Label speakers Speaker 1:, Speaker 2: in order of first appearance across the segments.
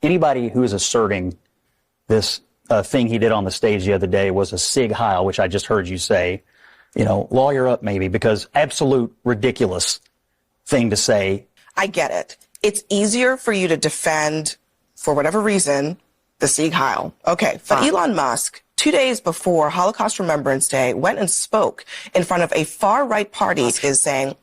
Speaker 1: anybody who is asserting this thing he did on the stage the other day was a Sig Heil, which I just heard you say, lawyer up maybe, because absolute ridiculous thing to say.
Speaker 2: I get it. It's easier for you to defend, for whatever reason, the Sig Heil. Okay, but Elon Musk, 2 days before Holocaust Remembrance Day, went and spoke in front of a far-right party, is saying,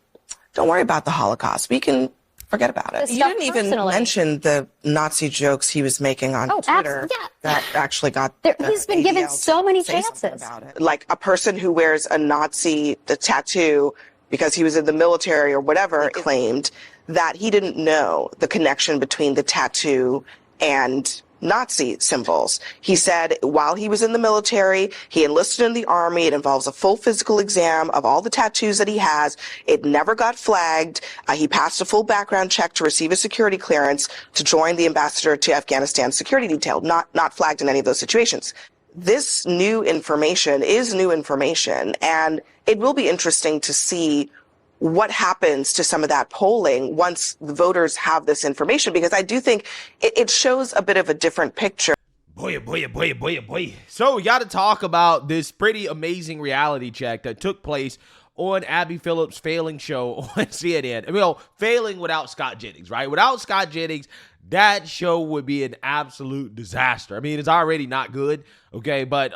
Speaker 2: don't worry about the Holocaust. We can forget about it. You didn't even mention the Nazi jokes he was making on Twitter that actually got
Speaker 3: he's been given so many chances.
Speaker 2: About it. Like a person who wears a Nazi tattoo because he was in the military or whatever claimed that he didn't know the connection between the tattoo and Nazi symbols. He said while he was in the military, he enlisted in the army. It involves a full physical exam of all the tattoos that he has. It never got flagged. He passed a full background check to receive a security clearance to join the ambassador to Afghanistan security detail. Not flagged in any of those situations. This new information is new information, and it will be interesting to see what happens to some of that polling once the voters have this information, because I do think it shows a bit of a different picture.
Speaker 4: Boy. So we got to talk about this pretty amazing reality check that took place on Abby Phillips' failing show on CNN. Well, failing without Scott Jennings, right? Without Scott Jennings, that show would be an absolute disaster. I mean, it's already not good, okay? But,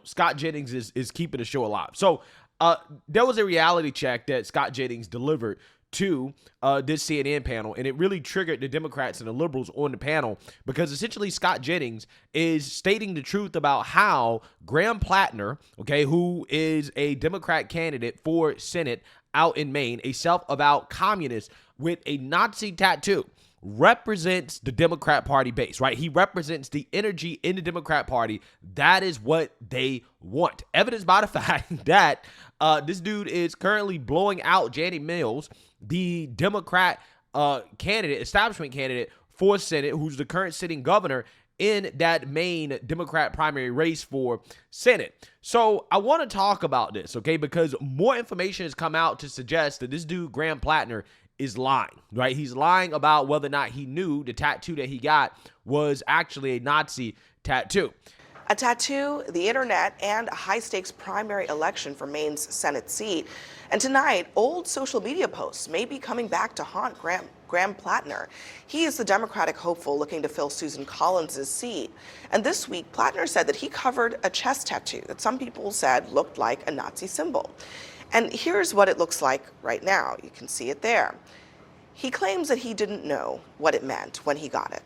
Speaker 4: Scott Jennings is keeping the show alive. So, there was a reality check that Scott Jennings delivered to this CNN panel, and it really triggered the Democrats and the liberals on the panel, because essentially Scott Jennings is stating the truth about how Graham Platner, okay, who is a Democrat candidate for Senate out in Maine, a self-avowed communist with a Nazi tattoo, represents the Democrat Party base, right? He represents the energy in the Democrat Party. That is what they want. Evidenced by the fact that this dude is currently blowing out Janie Mills, the Democrat establishment candidate for Senate, who's the current sitting governor in that Maine Democrat primary race for Senate. So I want to talk about this, okay, because more information has come out to suggest that this dude, Graham Platner, is lying, right? He's lying about whether or not he knew the tattoo that he got was actually a Nazi tattoo.
Speaker 2: A tattoo, the internet, and a high-stakes primary election for Maine's Senate seat. And tonight, old social media posts may be coming back to haunt Graham Platner. He is the Democratic hopeful looking to fill Susan Collins' seat. And this week, Platner said that he covered a chest tattoo that some people said looked like a Nazi symbol. And here's what it looks like right now. You can see it there. He claims that he didn't know what it meant when he got it.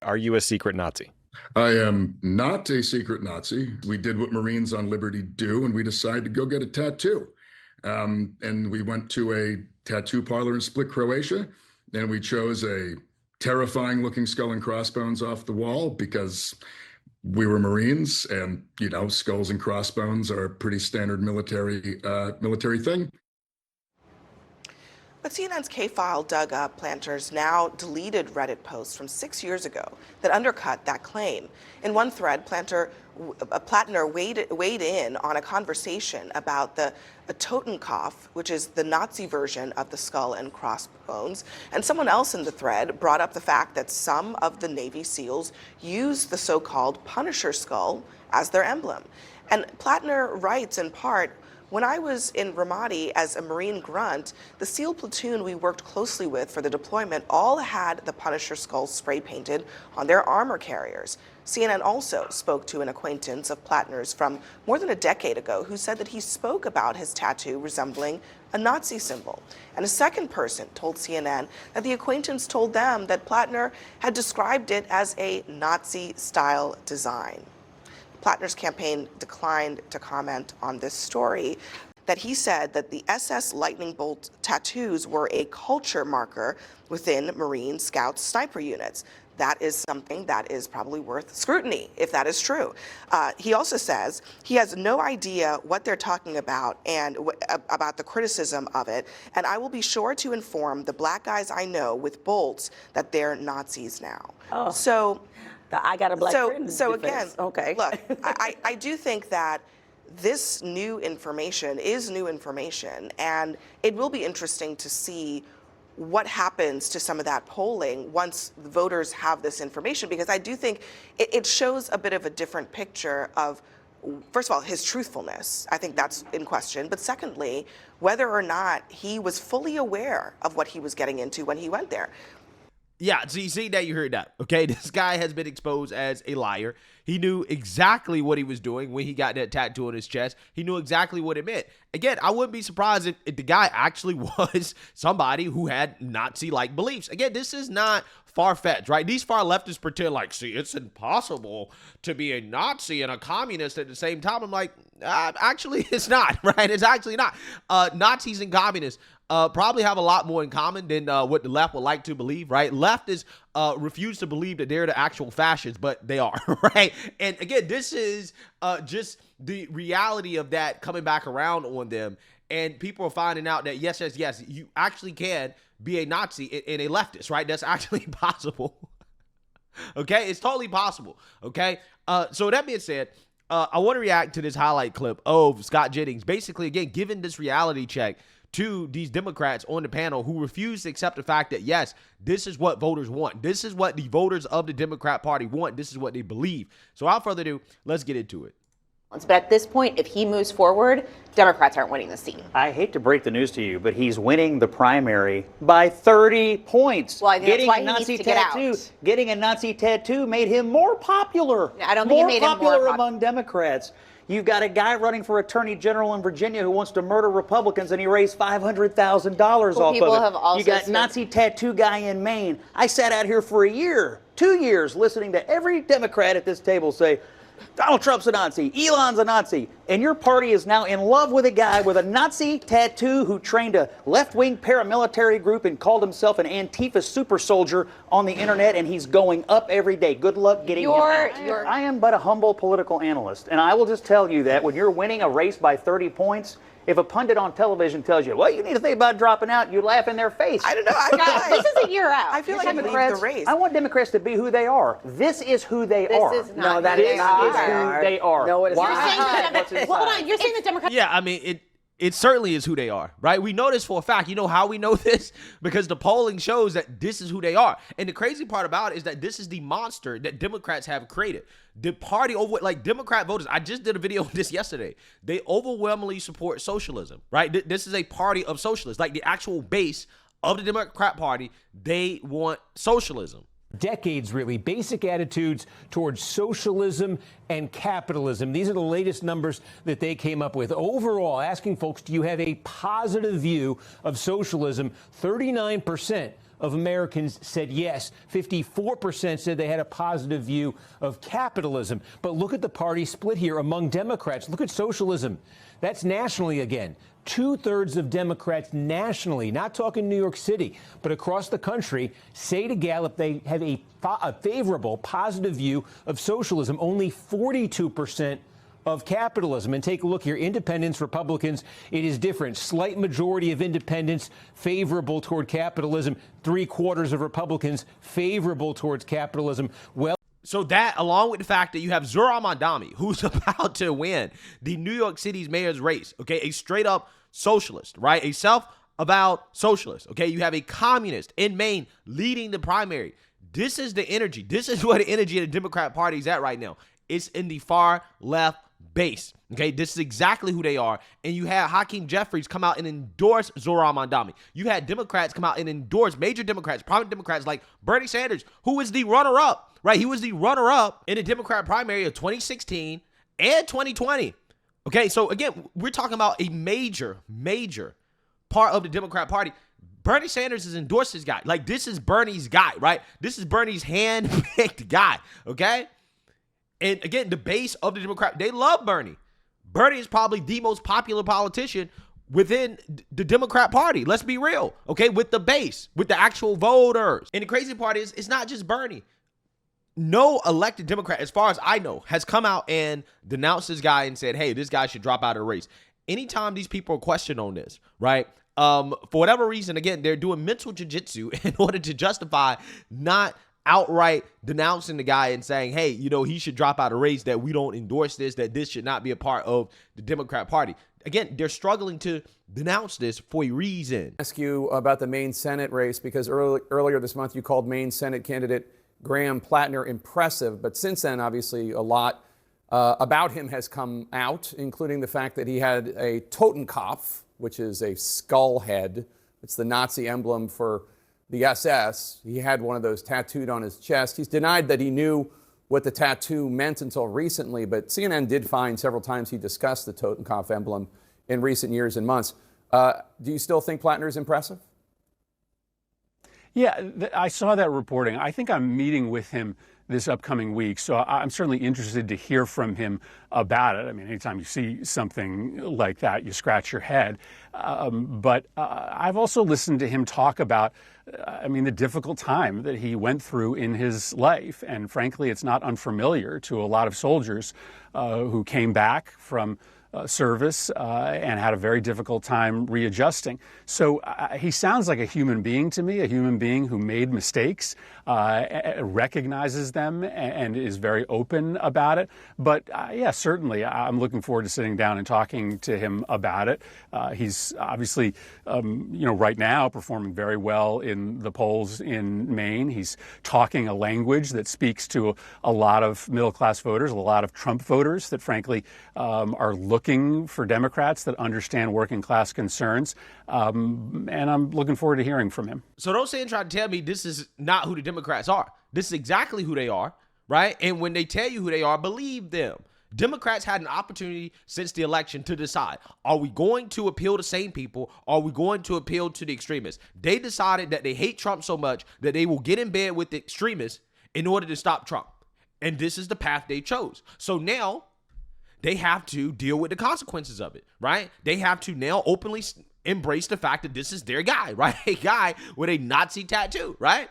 Speaker 5: Are you a secret Nazi?
Speaker 6: I am not a secret Nazi. We did what Marines on Liberty do, and we decided to go get a tattoo. And we went to a tattoo parlor in Split, Croatia, and we chose a terrifying looking skull and crossbones off the wall because we were Marines, and, skulls and crossbones are a pretty standard military thing.
Speaker 2: But CNN's K-File dug up Platner's now deleted Reddit post from 6 years ago that undercut that claim. In one thread, Platner weighed in on a conversation about the Totenkopf, which is the Nazi version of the skull and crossbones. And someone else in the thread brought up the fact that some of the Navy SEALs use the so-called Punisher skull as their emblem. And Platner writes in part, "When I was in Ramadi as a Marine grunt, the SEAL platoon we worked closely with for the deployment all had the Punisher skull spray painted on their armor carriers." CNN also spoke to an acquaintance of Platner's from more than a decade ago who said that he spoke about his tattoo resembling a Nazi symbol. And a second person told CNN that the acquaintance told them that Platner had described it as a Nazi-style design. Platner's campaign declined to comment on this story, that he said that the SS Lightning Bolt tattoos were a culture marker within Marine Scout sniper units. That is something that is probably worth scrutiny, if that is true. He also says he has no idea what they're talking about and about the criticism of it, and I will be sure to inform the black guys I know with bolts that they're Nazis now.
Speaker 7: Oh.
Speaker 2: So
Speaker 7: I got a black friend.
Speaker 2: So again,
Speaker 7: okay.
Speaker 2: Look, I do think that this new information is new information, and it will be interesting to see what happens to some of that polling once the voters have this information, because I do think it shows a bit of a different picture of, first of all, his truthfulness. I think that's in question. But secondly, whether or not he was fully aware of what he was getting into when he went there.
Speaker 4: Yeah, so you see that, you heard that, okay? This guy has been exposed as a liar. He knew exactly what he was doing when he got that tattoo on his chest. He knew exactly what it meant. Again, I wouldn't be surprised if the guy actually was somebody who had Nazi-like beliefs. Again, this is not far-fetched, right? These far leftists pretend like, see, it's impossible to be a Nazi and a communist at the same time. I'm like, actually, it's not, right? It's actually not. Nazis and communists probably have a lot more in common than what the left would like to believe, right? Leftists refuse to believe that they're the actual fascists, but they are, right? And again, this is just the reality of that coming back around on them. And people are finding out that, yes, you actually can be a Nazi and a leftist, right? That's actually possible. Okay? It's totally possible. Okay? So that being said, I want to react to this highlight clip of Scott Jennings, basically, again, giving this reality check to these Democrats on the panel who refuse to accept the fact that, yes, this is what voters want. This is what the voters of the Democrat Party want. This is what they believe. So without further ado, let's get into it.
Speaker 5: But at this point, if he moves forward, Democrats aren't winning the seat.
Speaker 1: I hate to break the news to you, but he's winning the primary by 30 points.
Speaker 5: Well, I think
Speaker 1: getting
Speaker 5: that's why
Speaker 1: a
Speaker 5: he
Speaker 1: Nazi
Speaker 5: needs to get
Speaker 1: tattoo,
Speaker 5: out.
Speaker 1: Getting a Nazi tattoo made him more popular.
Speaker 5: I don't think it made him more
Speaker 1: popular among Democrats. You've got a guy running for attorney general in Virginia who wants to murder Republicans, and he raised $500,000 off
Speaker 5: people
Speaker 1: of
Speaker 5: have
Speaker 1: it.
Speaker 5: also
Speaker 1: You got
Speaker 5: said-
Speaker 1: Nazi tattoo guy in Maine. I sat out here for a year, 2 years, listening to every Democrat at this table say, Donald Trump's a Nazi, Elon's a Nazi, and your party is now in love with a guy with a Nazi tattoo who trained a left-wing paramilitary group and called himself an Antifa super soldier on the internet, and he's going up every day. Good luck getting him out. I am but a humble political analyst, and I will just tell you that when you're winning a race by 30 points, if a pundit on television tells you, well, you need to think about dropping out, you laugh in their face.
Speaker 2: I don't know.
Speaker 5: This is a year out.
Speaker 2: I feel like you leave the race.
Speaker 1: I want Democrats to be who they are. This is who they are.
Speaker 5: This is not
Speaker 7: No, that
Speaker 5: who
Speaker 7: is
Speaker 5: they
Speaker 7: not
Speaker 1: This is
Speaker 5: are.
Speaker 1: who they are.
Speaker 7: No, it is
Speaker 1: Why?
Speaker 7: not.
Speaker 5: You're saying
Speaker 1: What's
Speaker 5: that,
Speaker 1: inside?
Speaker 5: well, hold on. You're saying the Democrats.
Speaker 4: Yeah, I mean, it certainly is who they are, right? We know this for a fact. You know how we know this? Because the polling shows that this is who they are. And the crazy part about it is that this is the monster that Democrats have created. The party over, like Democrat voters, I just did a video on this yesterday. They overwhelmingly support socialism, right? This is a party of socialists. Like the actual base of the Democrat Party, they want socialism.
Speaker 8: Decades, really, basic attitudes towards socialism and capitalism. These are the latest numbers that they came up with. Overall, asking folks, do you have a positive view of socialism? 39% of Americans said yes. 54% said they had a positive view of capitalism. But look at the party split here among Democrats. Look at socialism. That's nationally again. 2/3 of Democrats nationally, not talking New York City, but across the country, say to Gallup they have a favorable, positive view of socialism. Only 42% of capitalism. And take a look here. Independents, Republicans, it is different. Slight majority of independents favorable toward capitalism. 3/4 of Republicans favorable towards capitalism. Well,
Speaker 4: So that, along with the fact that you have Zohran Mamdani, who's about to win the New York City's mayor's race, okay, a straight up socialist, right? A self-avowed socialist, okay? You have a communist in Maine leading the primary. This is the energy. This is where the energy of the Democrat Party is at right now. It's in the far left base, okay? This is exactly who they are. And you had Hakeem Jeffries come out and endorse Zohran Mamdani. You had Democrats come out and endorse major Democrats, prominent Democrats like Bernie Sanders, who is the runner-up. Right, he was the runner-up in the Democrat primary of 2016 and 2020. Okay, so again, we're talking about a major part of the Democrat Party. Bernie Sanders has endorsed this guy. Like, this is Bernie's guy, right? This is Bernie's hand-picked guy, okay? And again, the base of the Democrat, they love Bernie. Bernie is probably the most popular politician within the Democrat Party. Let's be real, okay? With the base, with the actual voters. And the crazy part is, it's not just Bernie. No elected Democrat, as far as I know, has come out and denounced this guy and said, hey, this guy should drop out of the race. Anytime these people are questioned on this, right, for whatever reason, again, they're doing mental jiu-jitsu in order to justify not outright denouncing the guy and saying, hey, he should drop out of race, that we don't endorse this, that this should not be a part of the Democrat Party. Again, they're struggling to denounce this for a reason.
Speaker 7: Ask you about the Maine Senate race, because earlier this month you called Maine Senate candidate Graham Platner impressive, but since then, obviously, a lot about him has come out, including the fact that he had a Totenkopf, which is a skull head. It's the Nazi emblem for the SS. He had one of those tattooed on his chest. He's denied that he knew what the tattoo meant until recently, but CNN did find several times he discussed the Totenkopf emblem in recent years and months. Do you still think Platner is impressive?
Speaker 9: Yeah, I saw that reporting. I think I'm meeting with him this upcoming week, so I'm certainly interested to hear from him about it. I mean, anytime you see something like that, you scratch your head. But I've also listened to him talk about, the difficult time that he went through in his life. And frankly, it's not unfamiliar to a lot of soldiers who came back from service and had a very difficult time readjusting. So he sounds like a human being to me, a human being who made mistakes, recognizes them, and is very open about it. But yeah, certainly I'm looking forward to sitting down and talking to him about it. He's obviously, right now performing very well in the polls in Maine. He's talking a language that speaks to a lot of middle-class voters, a lot of Trump voters that frankly are looking for Democrats that understand working class concerns. And I'm looking forward to hearing from him.
Speaker 4: So don't say and try to tell me this is not who the Democrats are. This is exactly who they are, right? And when they tell you who they are, believe them. Democrats had an opportunity since the election to decide, are we going to appeal to sane people? Are we going to appeal to the extremists? They decided that they hate Trump so much that they will get in bed with the extremists in order to stop Trump. And this is the path they chose. So now they have to deal with the consequences of it, right? They have to now openly embrace the fact that this is their guy, right? A guy with a Nazi tattoo, right?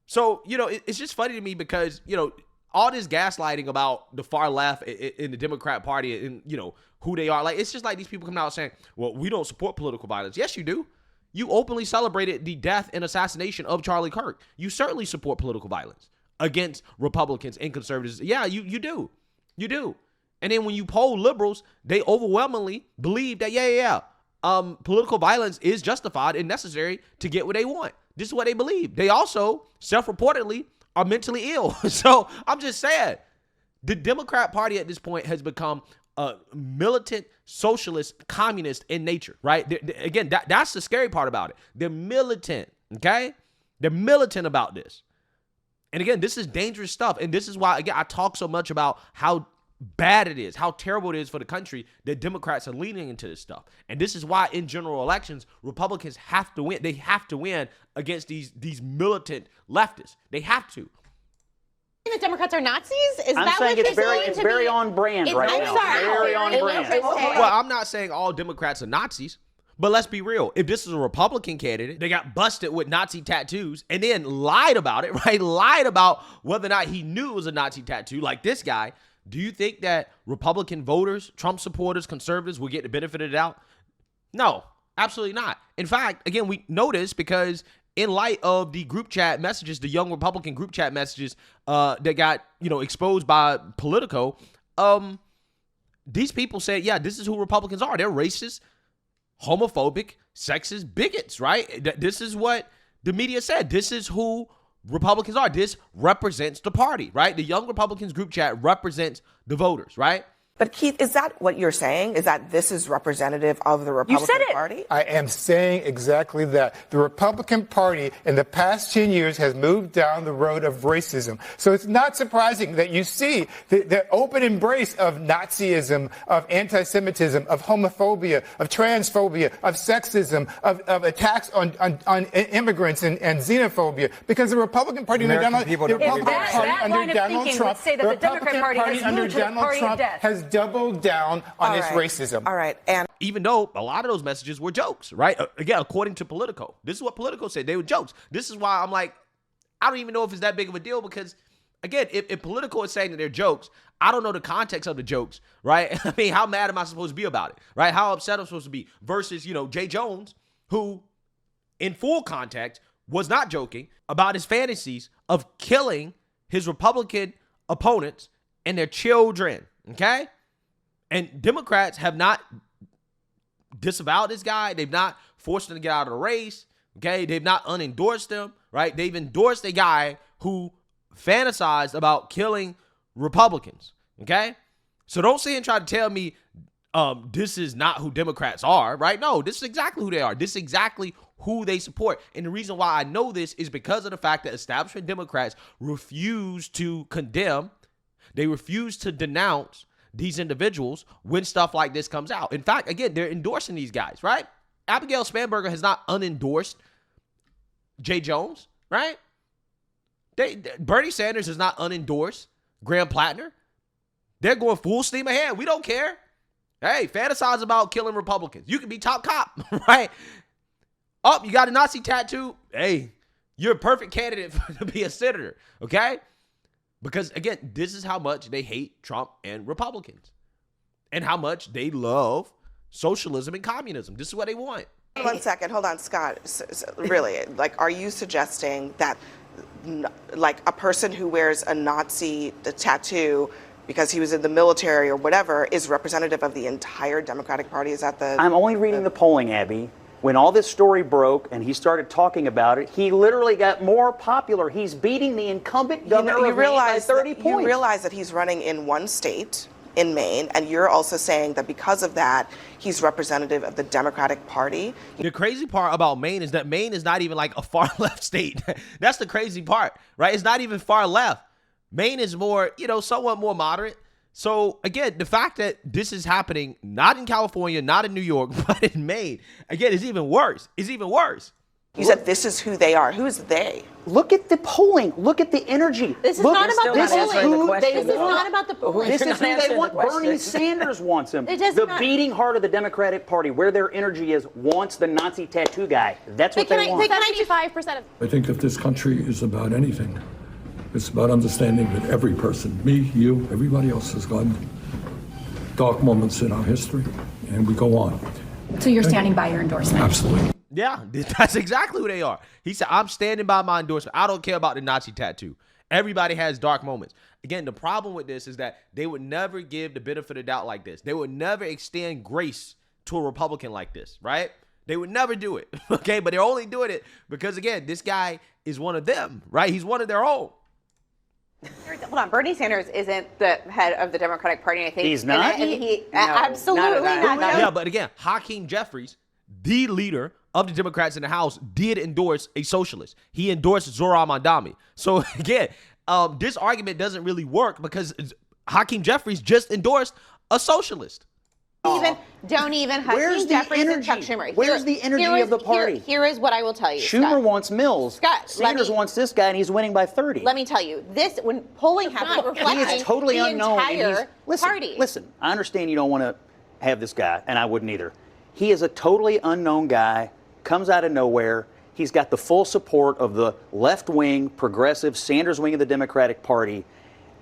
Speaker 4: So, it's just funny to me because, all this gaslighting about the far left in the Democrat Party and, who they are, like, it's just like these people coming out saying, well, we don't support political violence. Yes, you do. You openly celebrated the death and assassination of Charlie Kirk. You certainly support political violence against Republicans and conservatives. Yeah, you do. You do. And then when you poll liberals, they overwhelmingly believe that, political violence is justified and necessary to get what they want. This is what they believe. They also self-reportedly are mentally ill. So I'm just saying, the Democrat Party at this point has become a militant, socialist, communist in nature, right? Again, that's the scary part about it. They're militant, okay? They're militant about this. And again, this is dangerous stuff. And this is why, again, I talk so much about how bad it is, how terrible it is for the country that Democrats are leaning into this stuff. And this is why in general elections, Republicans have to win. They have to win against these militant leftists. They have to.
Speaker 5: The Democrats are Nazis?
Speaker 1: I'm saying it's very on brand right now. Very on brand.
Speaker 4: Well, I'm not saying all Democrats are Nazis. But let's be real. If this is a Republican candidate, they got busted with Nazi tattoos and then lied about it, right? Lied about whether or not he knew it was a Nazi tattoo, like this guy. Do you think that Republican voters, Trump supporters, conservatives will get the benefit of the doubt? No, absolutely not. In fact, again, we know this because in light of the group chat messages, the young Republican group chat messages that got, exposed by Politico, these people said, yeah, this is who Republicans are. They're racist, homophobic, sexist bigots, right? This is what the media said. This is who Republicans are. This represents the party, right? The Young Republicans group chat represents the voters, right?
Speaker 2: But Keith, is that what you're saying? Is that this is representative of the Republican Party?
Speaker 10: I am saying exactly that. The Republican Party in the past 10 years has moved down the road of racism. So it's not surprising that you see the open embrace of Nazism, of anti-Semitism, of homophobia, of transphobia, of sexism, of attacks on immigrants and xenophobia. Because the Republican Party under Donald Trump has doubled down on this racism.
Speaker 2: All right. And
Speaker 4: even though a lot of those messages were jokes, right? Again, according to Politico. This is what Politico said. They were jokes. This is why I'm like, I don't even know if it's that big of a deal because, again, if Politico is saying that they're jokes, I don't know the context of the jokes, right? I mean, how mad am I supposed to be about it, right? How upset I'm supposed to be versus, Jay Jones, who in full context was not joking about his fantasies of killing his Republican opponents and their children, okay? And Democrats have not disavowed this guy. They've not forced him to get out of the race, okay? They've not unendorsed him, right? They've endorsed a guy who fantasized about killing Republicans, okay? So don't sit and try to tell me this is not who Democrats are, right? No, this is exactly who they are. This is exactly who they support. And the reason why I know this is because of the fact that establishment Democrats refuse to condemn, they refuse to denounce these individuals when stuff like this comes out. In fact, again, they're endorsing these guys, right? Abigail Spanberger has not unendorsed Jay Jones, right? Bernie Sanders has not unendorsed Graham Platner. They're going full steam ahead. We don't care. Hey, fantasize about killing Republicans. You can be top cop, right? Oh, you got a Nazi tattoo? Hey, you're a perfect candidate to be a senator, okay? Because, again, this is how much they hate Trump and Republicans and how much they love socialism and communism. This is what they want.
Speaker 2: 1 second. Hold on, Scott. Really, like, are you suggesting that, like, a person who wears a Nazi tattoo because he was in the military or whatever is representative of the entire Democratic Party? Is that the...
Speaker 1: I'm only reading the polling, Abby. When all this story broke and he started talking about it, he literally got more popular. He's beating the incumbent governor of Maine by 30 points.
Speaker 2: You realize that he's running in one state, in Maine, and you're also saying that because of that, he's representative of the Democratic Party.
Speaker 4: The crazy part about Maine is that Maine is not even like a far left state. That's the crazy part, right? It's not even far left. Maine is more, somewhat more moderate. So, again, the fact that this is happening not in California, not in New York, but in Maine, again, is even worse. It's even worse.
Speaker 2: You said this is who they are. Who's they?
Speaker 1: Look at the polling. Look at the energy.
Speaker 3: This is not about the polling.
Speaker 1: This
Speaker 3: is not about the polling.
Speaker 1: This is who they want. Bernie Sanders wants him. The beating heart of the Democratic Party, where their energy is, wants the Nazi tattoo guy. That's what they want.
Speaker 3: 75% of...
Speaker 11: I think if this country is about anything, it's about understanding that every person, me, you, everybody else, has gone dark moments in our history, and we go on.
Speaker 3: So you're standing by your endorsement?
Speaker 11: Absolutely.
Speaker 4: Yeah, that's exactly who they are. He said, I'm standing by my endorsement. I don't care about the Nazi tattoo. Everybody has dark moments. Again, the problem with this is that they would never give the benefit of doubt like this. They would never extend grace to a Republican like this, right? They would never do it, okay? But they're only doing it because, again, this guy is one of them, right? He's one of their own.
Speaker 5: Hold on, Bernie Sanders isn't the head of the Democratic Party, I think.
Speaker 1: He's not?
Speaker 5: Absolutely not.
Speaker 4: Yeah, but again, Hakeem Jeffries, the leader of the Democrats in the House, did endorse a socialist. He endorsed Zohran Mamdani. So again, this argument doesn't really work because Hakeem Jeffries just endorsed a socialist.
Speaker 5: Don't even Hakeem Jeffries and Chuck Schumer.
Speaker 1: Where's the energy of the party?
Speaker 5: Here is what I will tell you.
Speaker 1: Schumer
Speaker 5: Scott
Speaker 1: wants Mills.
Speaker 5: Scott,
Speaker 1: Sanders wants this guy, and he's winning by 30.
Speaker 5: Let me tell you, this when polling happened, reflecting
Speaker 1: he is totally
Speaker 5: the
Speaker 1: unknown.
Speaker 5: entire party.
Speaker 1: Listen, I understand you don't want to have this guy, and I wouldn't either. He is a totally unknown guy, comes out of nowhere. He's got the full support of the left-wing, progressive Sanders wing of the Democratic Party.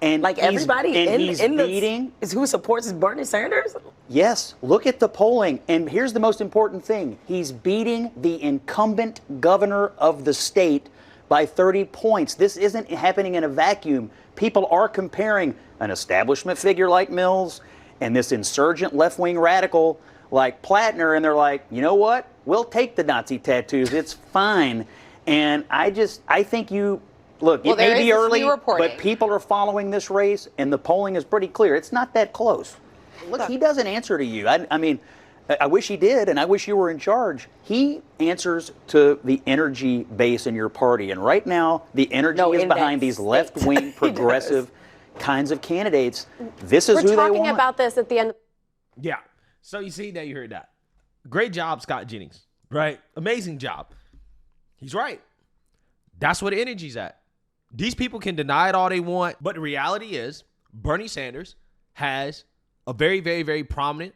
Speaker 1: And
Speaker 12: like everybody
Speaker 1: he's beating
Speaker 12: is who supports Bernie Sanders?
Speaker 1: Yes. Look at the polling. And here's the most important thing. He's beating the incumbent governor of the state by 30 points. This isn't happening in a vacuum. People are comparing an establishment figure like Mills and this insurgent left-wing radical like Platner, and they're like, you know what? We'll take the Nazi tattoos. It's fine. And I think look, it may be early, but people are following this race, and the polling is pretty clear. It's not that close. Look, he doesn't answer to you. I mean, I wish he did, and I wish you were in charge. He answers to the energy base in your party, and right now, the energy is behind these left-wing, progressive kinds of candidates. This is who they want.
Speaker 3: We're talking about this at the end.
Speaker 4: Yeah. So you see, now you heard that. Great job, Scott Jennings, right? Amazing job. He's right. That's where the energy's at. These people can deny it all they want, but the reality is Bernie Sanders has a very, very, very prominent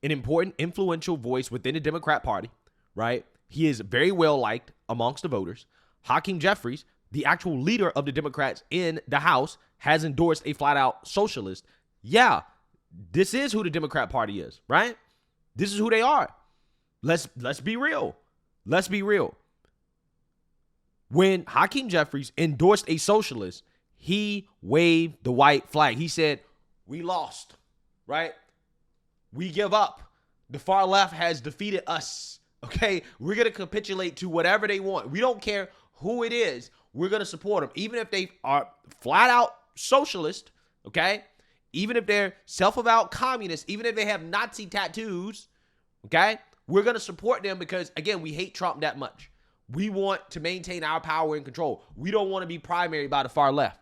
Speaker 4: and important, influential voice within the Democrat Party, right? He is very well liked amongst the voters. Hakeem Jeffries, the actual leader of the Democrats in the House, has endorsed a flat-out socialist. Yeah, this is who the Democrat Party is, right? This is who they are. Let's be real. Let's be real. when Hakeem Jeffries endorsed a socialist, he waved the white flag. He said, we lost, right? We give up. The far left has defeated us, okay? We're going to capitulate to whatever they want. We don't care who it is. We're going to support them, even if they are flat out socialist, okay? Even if they're self-avowed communists, even if they have Nazi tattoos, okay? We're going to support them because, again, we hate Trump that much. We want to maintain our power and control. We don't want to be primary by the far left.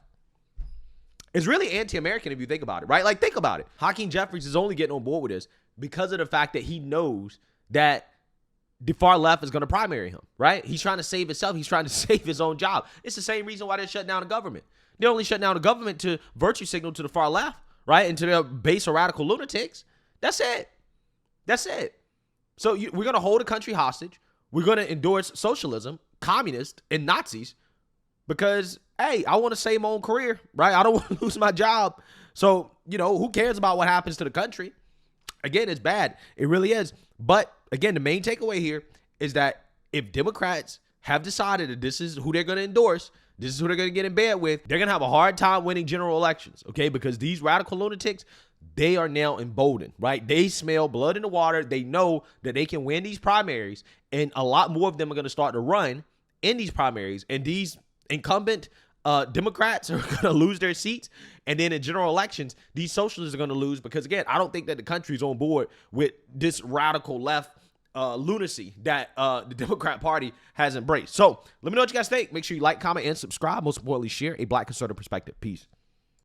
Speaker 4: It's really anti-American if you think about it, right? Like, think about it. Hakeem Jeffries is only getting on board with this because of the fact that he knows that the far left is going to primary him, right? He's trying to save himself. He's trying to save his own job. It's the same reason why they're shutting down the government. They only shut down the government to virtue signal to the far left, right? And to their base of radical lunatics. That's it. That's it. So we're going to hold a country hostage. We're going to endorse socialism, communists, and Nazis because, hey, I want to save my own career, right? I don't want to lose my job. So, who cares about what happens to the country? Again, it's bad. It really is. But, again, the main takeaway here is that if Democrats have decided that this is who they're going to endorse, this is who they're going to get in bed with, they're going to have a hard time winning general elections, okay? Because these radical lunatics, they are now emboldened, right? They smell blood in the water. They know that they can win these primaries, and a lot more of them are going to start to run in these primaries. And these incumbent Democrats are going to lose their seats. And then in general elections, these socialists are going to lose because, again, I don't think that the country's on board with this radical left lunacy that the Democrat Party has embraced. So let me know what you guys think. Make sure you like, comment, and subscribe. Most importantly, share a Black conservative perspective. Peace.